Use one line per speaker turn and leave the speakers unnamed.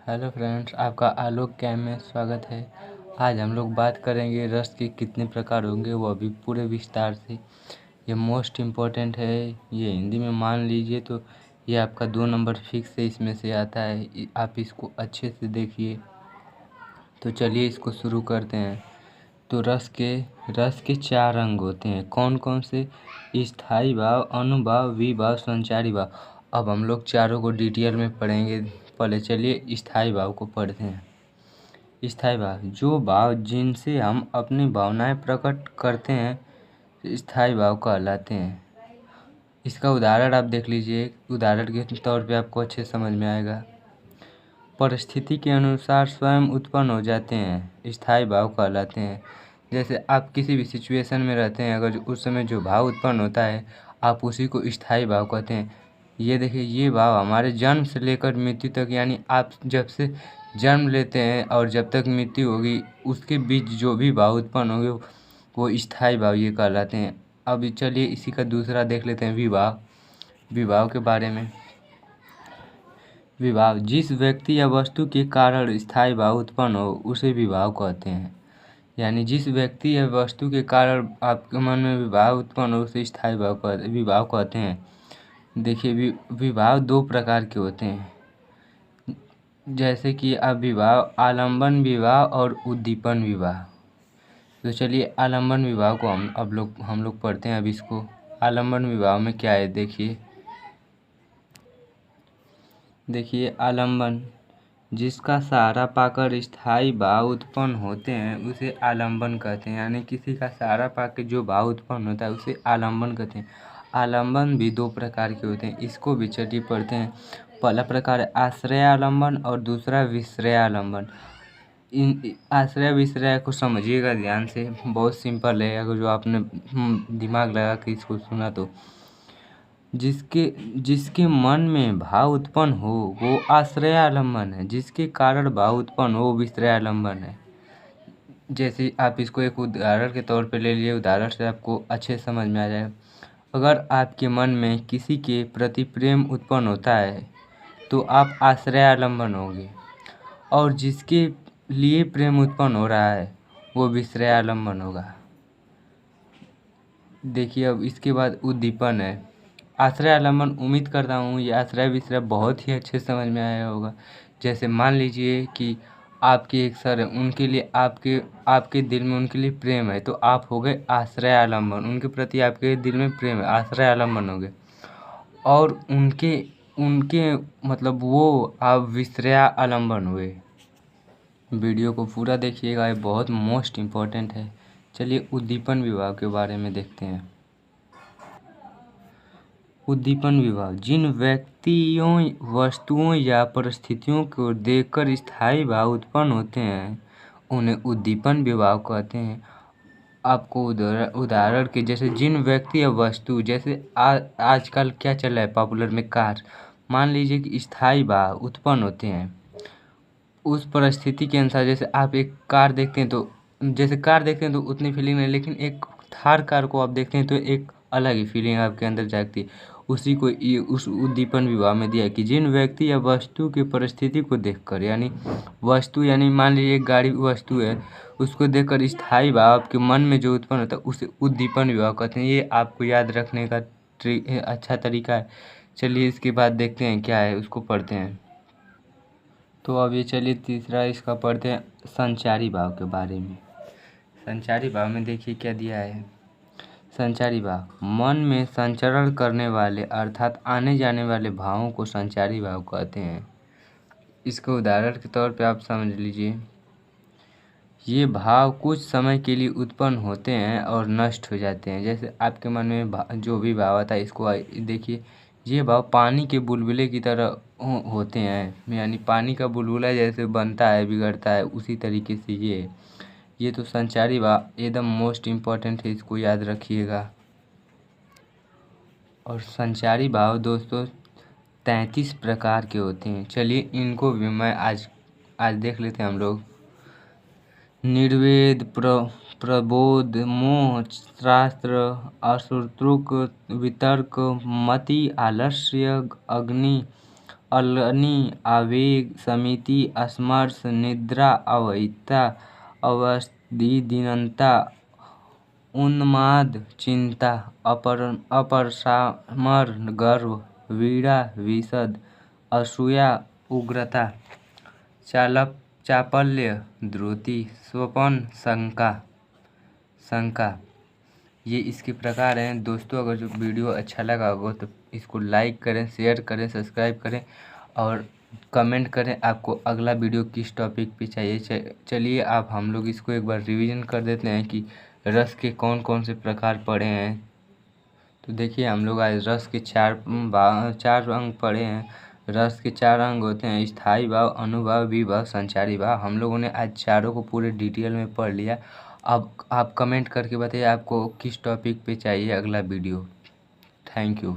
Hello friends, आपका आलोक cam में स्वागत है। आज हम लोग बात करेंगे रस के कितने प्रकार होंगे, वो अभी पूरे विस्तार से। ये मोस्ट इम्पोर्टेंट है। ये हिंदी में मान लीजिए तो ये आपका 2 नंबर फिक्स है, इसमें से आता है। आप इसको अच्छे से देखिए। तो चलिए इसको शुरू करते हैं। तो रस के 4 अंग होते हैं। कौन कौन से? स्थायी भाव, अनुभाव, विभाव, संचारी भाव। अब हम लोग चारों को डिटेल में पढ़ेंगे। पहले चलिए स्थायी भाव को पढ़ते हैं। स्थायी भाव, जो भाव जिनसे हम अपनी भावनाएं प्रकट करते हैं स्थायी भाव कहलाते हैं। इसका उदाहरण आप देख लीजिए। उदाहरण के तौर पे आपको अच्छे समझ में आएगा। परिस्थिति के अनुसार स्वयं उत्पन्न हो जाते हैं, स्थायी भाव कहलाते हैं। जैसे आप किसी भी सिचुएशन में रहते हैं, अगर उस समय जो भाव उत्पन्न होता है आप उसी को स्थायी भाव कहते हैं। ये देखिए, ये भाव हमारे जन्म से लेकर मृत्यु तक, यानी आप जब से जन्म लेते हैं और जब तक मृत्यु होगी उसके बीच जो भी भाव उत्पन्न होंगे वो स्थायी भाव ये कहलाते हैं। अब चलिए इसी का दूसरा देख लेते हैं, विभाव। विभाव के बारे में। विभाव, जिस व्यक्ति या वस्तु के कारण स्थायी भाव उत्पन्न हो उसे विभाव कहते हैं। यानी जिस व्यक्ति या वस्तु के कारण आपके मन में विभाव उत्पन्न हो उसे स्थायी विभाव कहते हैं। देखिए, विभाव 2 प्रकार के होते हैं। जैसे कि अब विभाव, आलंबन विभाव और उद्दीपन विभाव। तो चलिए आलंबन विभाव को हम लोग पढ़ते हैं। अब इसको आलंबन विभाव में क्या है देखिए आलंबन, जिसका सहारा पाकर स्थायी भाव उत्पन्न होते हैं उसे आलंबन कहते हैं। यानी किसी का सहारा पाकर जो भाव उत्पन्न होता है उसे आलंबन कहते हैं। आलंबन भी 2 प्रकार के होते हैं, इसको भी चलिए पढ़ते हैं। पहला प्रकार है आश्रय आलंबन और दूसरा विश्रय आलंबन। इन आश्रय विश्रय को समझिएगा ध्यान से, बहुत सिंपल है। अगर जो आपने दिमाग लगा के इसको सुना तो जिसके मन में भाव उत्पन्न हो वो आश्रय आलंबन है, जिसके कारण भाव उत्पन्न हो वो विश्रय आलंबन है। जैसे आप इसको एक उदाहरण के तौर पे ले लिए, उदाहरण से आपको अच्छे समझ में आ जाएगा। अगर आपके मन में किसी के प्रति प्रेम उत्पन्न होता है तो आप आश्रय आलंबन होंगे, और जिसके लिए प्रेम उत्पन्न हो रहा है वो विश्रय आलंबन होगा। देखिए अब इसके बाद उद्दीपन है। आश्रय आलंबन, उम्मीद करता हूँ ये आश्रय विश्रय बहुत ही अच्छे समझ में आया होगा। जैसे मान लीजिए कि आपके एक सर है, उनके लिए आपके दिल में उनके लिए प्रेम है तो आप हो गए आश्रय आलंबन। उनके प्रति आपके दिल में प्रेम है, आश्रय आलंबन हो गए। और उनके उनके मतलब वो आप विश्रय आलंबन हुए। वीडियो को पूरा देखिएगा, ये बहुत मोस्ट इम्पोर्टेंट है। चलिए उद्दीपन विभाग के बारे में देखते हैं। उद्दीपन विभाग, जिन व्यक्तियों, वस्तुओं या परिस्थितियों को देखकर स्थायी भाव उत्पन्न होते हैं उन्हें उद्दीपन विभाग कहते हैं। आपको उदाहरण के जैसे जिन व्यक्ति या वस्तु, जैसे आजकल क्या चल रहा है पॉपुलर में, कार। मान लीजिए कि स्थायी भाव उत्पन्न होते हैं उस परिस्थिति के अनुसार। जैसे आप एक कार देखते हैं तो उतनी फीलिंग नहीं, लेकिन एक थार कार को आप देखते हैं तो एक अलग ही फीलिंग आपके अंदर जागती है। उसी को ये उस उद्दीपन विभाग में दिया है कि जिन व्यक्ति या वस्तु की परिस्थिति को देखकर, यानी वस्तु, यानी मान लीजिए एक गाड़ी वस्तु है, उसको देखकर स्थायी भाव आपके मन में जो उत्पन्न होता है उसे उद्दीपन विभाग कहते हैं। ये आपको याद रखने का अच्छा तरीका है। चलिए इसके बाद देखते हैं क्या है, उसको पढ़ते हैं। तो अब ये चलिए तीसरा इसका पढ़ते हैं, संचारी भाव के बारे में। संचारी भाव में देखिए क्या दिया है। संचारी भाव, मन में संचरण करने वाले अर्थात आने जाने वाले भावों को संचारी भाव कहते हैं। इसको उदाहरण के तौर पे आप समझ लीजिए। ये भाव कुछ समय के लिए उत्पन्न होते हैं और नष्ट हो जाते हैं। जैसे आपके मन में जो भी भाव आता है, इसको देखिए, ये भाव पानी के बुलबुले की तरह होते हैं। यानी पानी का बुलबुला जैसे बनता है बिगड़ता है, उसी तरीके से ये तो संचारी भाव एकदम मोस्ट इम्पॉर्टेंट है, इसको याद रखिएगा। और संचारी भाव दोस्तों 33 प्रकार के होते हैं। चलिए इनको भी मैं आज देख लेते हैं हम लोग। निर्वेद, प्रबोध, मोह, शास्त्र, असुतृक, वितर्क, मति, आलस्य, अग्नि, अलनी, आवेग, समिति, स्मर्श, निद्रा, अवैधता, अवधिदीनता, उन्माद, चिंता, अपरसामर, गर्व, वीड़ा, विशद, असूया, उग्रता, चापल्य, द्रुति, स्वपन, शंका। ये इसके प्रकार हैं दोस्तों। अगर जो वीडियो अच्छा लगा हो तो इसको लाइक करें, शेयर करें, सब्सक्राइब करें और कमेंट करें आपको अगला वीडियो किस टॉपिक पे चाहिए। चलिए आप हम लोग इसको एक बार रिवीजन कर देते हैं कि रस के कौन कौन से प्रकार पढ़े हैं। तो देखिए हम लोग आज रस के चार अंग पढ़े हैं। रस के 4 अंग होते हैं: स्थायी भाव, अनुभाव, विभाव, संचारी भाव। हम लोगों ने आज चारों को पूरे डिटेल में पढ़ लिया। अब आप कमेंट करके बताइए आपको किस टॉपिक पे चाहिए अगला वीडियो। Thank you.